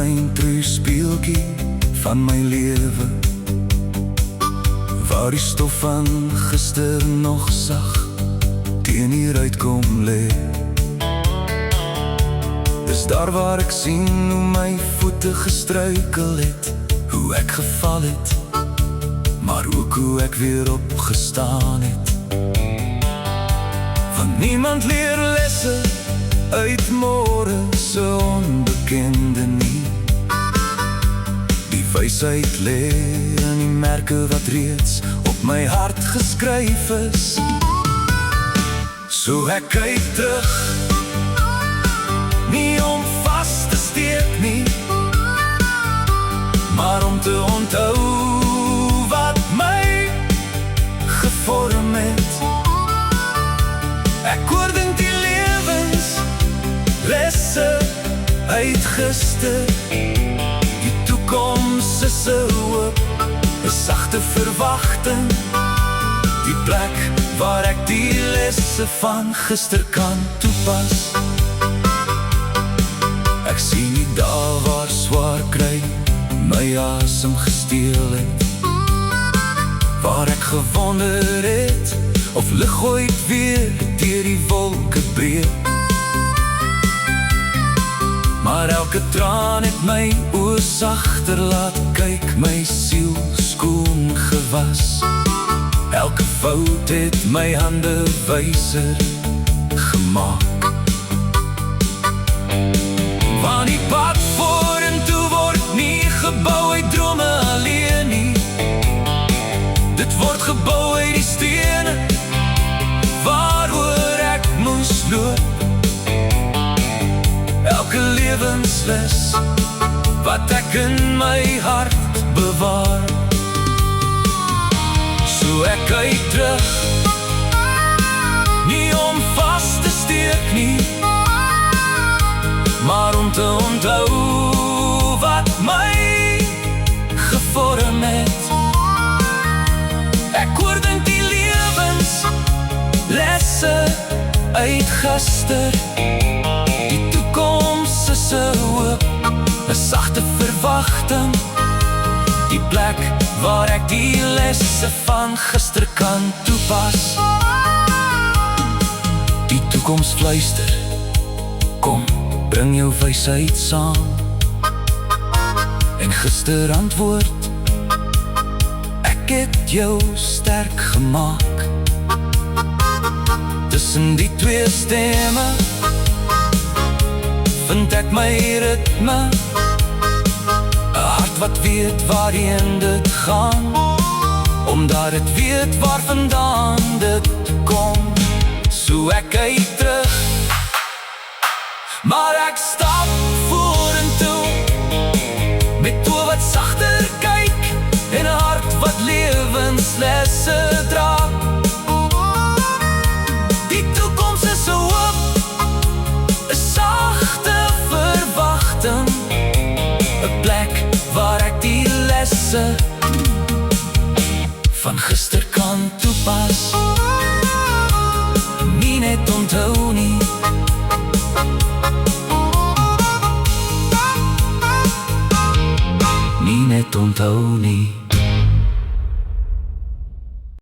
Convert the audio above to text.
klein treuspeeltjie van my lewe, waar die stof van gister nog sag teen die ruit kom lê. Dis daar waar ek sien hoe my voete gestruikel het, hoe ek geval het, maar ook hoe ek weer opgestaan het. Want niemand leer lesse uit môre se onbekende nie. Die wysheid lê in die merke wat reeds op my hart geskryf is. So ek kyk terug, nie om vas te steek nie, maar om te onthou wat my gevorm het. Ek oordink die lewens lesse uit gister. Die toekoms is 'n hoop, 'n sagte verwagting, die plek waar ek die lesse van gister kan toepas. Ek sien die dae waar swaar kry my asem gesteel het, waar ek gewonder het of lig ooit weer deur die wolke breek. Maar elke traan het my oë sagter laat kyk, my siel skoon gewas. Elke fout het my hande wyser gemaak. Want die pad vorentoe word nie gebou uit drome alleen nie. Dit word gebou uit die stene waaroor ek moes loop. Elke lewensles wat ek in my hart bewaar. So ek kyk terug, nie om vas te steek nie, maar om te onthou wat my gevorm het. Ek oordink die lewens lesse uit gister. Die toekoms is 'n hoop, 'n sagte verwagting, die plek waar ek die lesse van gister kan toepas. Die toekoms fluister, kom, bring jou wysheid saam. En gister antwoord, ek het jou sterk gemaak. Tussen die twee stemme vind ek my ritme, 'n hart wat weet waarheen dit gaan, omdat het weet waar vandaan dit kom. So ek kyk terug, maar ek stap vorentoe, met oë wat sagter kyk en 'n hart wat lewenslesse dra. Die toekoms is 'n hoop, 'n sagte verwagting, 'n plek waar ek die lesse van gister kan toepas. Nie net onthou nie, nie net onthou nie.